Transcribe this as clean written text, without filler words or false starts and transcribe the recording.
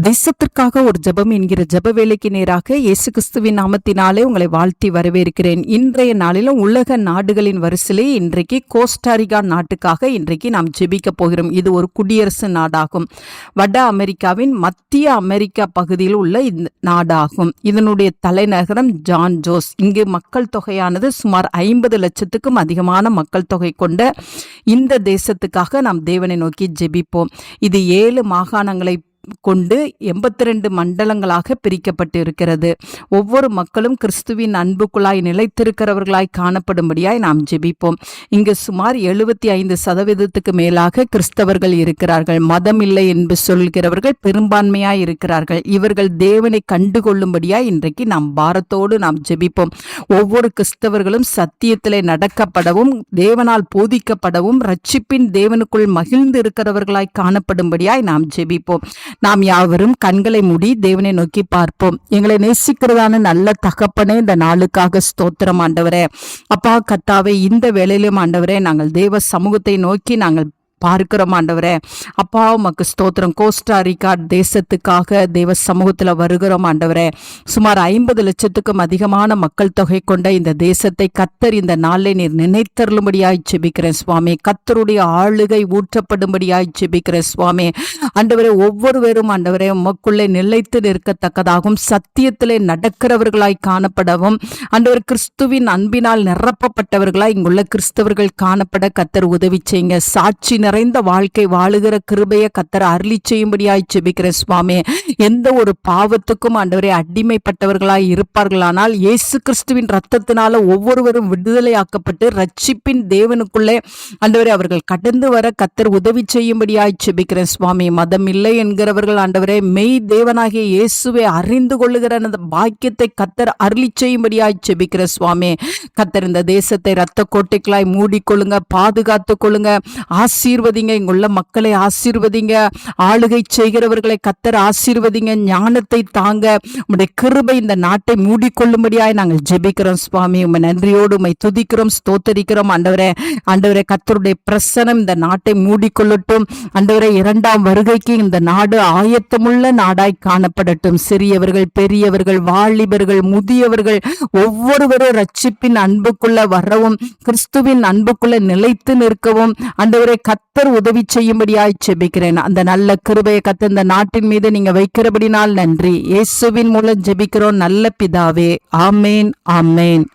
தேசத்திற்காக ஒரு ஜெபம் என்கிற ஜெப வேலைக்கு நேராக இயேசு கிறிஸ்துவின் நாமத்தினாலே உங்களை வாழ்த்தி வரவேற்கிறேன். இன்றைய நாளிலும் உலக நாடுகளின் வரிசையிலே இன்றைக்கு கோஸ்டாரிகா நாட்டுக்காக இன்றைக்கு நாம் ஜெபிக்க போகிறோம். இது ஒரு குடியரசு நாடாகும். வட அமெரிக்காவின் மத்திய அமெரிக்கா பகுதியில் உள்ள இந்த நாடாகும். இதனுடைய தலைநகரம் ஜான் ஜோஸ். இங்கு மக்கள் தொகையானது சுமார் 50 லட்சத்துக்கும் அதிகமான மக்கள் தொகை கொண்ட இந்த தேசத்துக்காக நாம் தேவனை நோக்கி ஜெபிப்போம். இது 7 மாகாணங்களை கொண்டு 82 மண்டலங்களாக பிரிக்கப்பட்டு இருக்கிறது. ஒவ்வொரு மக்களும் கிறிஸ்துவின் அன்புக்குள்ளாய் நிலைத்திருக்கிறவர்களாய் காணப்படும்படியாய் நாம் ஜெபிப்போம். இங்கு சுமார் 75% மேலாக கிறிஸ்தவர்கள் இருக்கிறார்கள். மதம் இல்லை என்று சொல்கிறவர்கள் பெரும்பான்மையாய் இருக்கிறார்கள். இவர்கள் தேவனை கண்டுகொள்ளும்படியாய் இன்றைக்கு நாம் பாரத்தோடு நாம் ஜெபிப்போம். ஒவ்வொரு கிறிஸ்தவர்களும் சத்தியத்திலே நடக்கப்படவும் தேவனால் போதிக்கப்படவும் ரட்சிப்பின் தேவனுக்குள் மகிழ்ந்து இருக்கிறவர்களாய் காணப்படும்படியாய் நாம் ஜெபிப்போம். நாம் யாவரும் கண்களை மூடி தேவனை நோக்கி பார்ப்போம். எங்களை நேசிக்கிறதான நல்ல தகப்பனே, இந்த நாளுக்காக ஸ்தோத்திரம் ஆண்டவரே. அப்பா கர்த்தாவே, இந்த வேளையிலும் ஆண்டவரே நாங்கள் தேவ சமூகத்தை நோக்கி நாங்கள் பார்க்கிறோம் ஆண்டவரே. அப்பா உமக்கு ஸ்தோத்திரம். கோஸ்டாரிக்கா தேசத்துக்காக தேவ சமூகத்தில் வருகிறோம் ஆண்டவரே. சுமார் 50 லட்சத்துக்கும் அதிகமான மக்கள் தொகை கொண்ட இந்த தேசத்தை கர்த்தர் இந்த நாளை நீர் நினைத்தருளும்படியாய் ஜெபிக்கிறேன் சுவாமி. கர்த்தருடைய ஆளுகை ஊற்றப்படும்படியாய் ஜெபிக்கிறேன் சுவாமி. ஆண்டவரே, ஒவ்வொருவரும் ஆண்டவரே உமக்குள்ளே நிலைத்து நிற்கத்தக்கதாகவும் சத்தியத்திலே நடக்கிறவர்களாய் காணப்படவும் ஆண்டவர் கிறிஸ்துவின் அன்பினால் நிரப்பப்பட்டவர்களாய் இங்குள்ள கிறிஸ்தவர்கள் காணப்பட கர்த்தர் உதவி செய்யுங்க. சாட்சி நிறைந்த வாழ்க்கை வாழுகிற கிருபையை கர்த்தர் அருளி செய்யும்படியாய் ஜெபிக்கிற சுவாமி. எந்த ஒரு பாவத்துக்கும் ஆண்டவரே அடிமைப்பட்டவர்களாய் இருப்பார்களானால் இயேசு கிறிஸ்துவின் ரத்தத்தினால ஒவ்வொருவரும் விடுதலையாக்கப்பட்டு ரட்சிப்பின் தேவனுக்குள்ளே ஆண்டவரே அவர்கள் கடந்து வர கர்த்தர் உதவி செய்யும்படியாய் ஜெபிக்கிற சுவாமி. மதம் இல்லை என்கிறவர்கள் ஆண்டவரே மெய் தேவனாகிய இயேசுவை அறிந்து கொள்ளுகிற அந்த பாக்கியத்தை கர்த்தர் அருளி செய்யும்படியாய் ஜெபிக்கிற சுவாமி. கர்த்தர் இந்த தேசத்தை இரத்த கோட்டைகளாய் மூடிக்கொள்ளுங்க, பாதுகாத்து கொள்ளுங்க, ஆசீர்வதிங்க. இங்குள்ள மக்களை ஆசீர்வதிங்க, ஆளுகை செய்கிறவர்களை கர்த்தர் ஆசீர்வதிங்க, ஞானத்தை தாங்க. உம்முடைய கிருபை இந்த நாட்டை மூடிக்கொள்ளும்படியாய் நாங்கள் ஜெபிக்கிறோம் சுவாமி. உம்மை நன்றியோடு உம்மை துதிக்கிறோம், ஸ்தோத்தரிக்கிறோம் ஆண்டவரே. ஆண்டவரே, கர்த்தருடைய பிரசனம் இந்த நாட்டை மூடிக்கொள்ளட்டும் ஆண்டவரே. 2ஆம் வருகைக்கு இந்த நாடு ஆயத்தமுள்ள நாடாய் காணப்படட்டும். சிறியவர்கள், பெரியவர்கள், வாலிபர்கள், முதியவர்கள் ஒவ்வொருவரும் ரட்சிப்பின் அன்புக்குள்ள வரவும் கிறிஸ்துவின் அன்புக்குள்ள நிலைத்து நிற்கவும் ஆண்டவரே கர்த்தர் உதவி செய்யும்படியாய் ஜெபிக்கிறேன். அந்த நல்ல கிருபையை கர்த்தர் இந்த நாட்டின் மீது நீங்க வைக்கிறபடினால் நன்றி. இயேசுவின் மூலம் ஜெபிக்கிறோம் நல்ல பிதாவே. ஆமேன், ஆமேன்.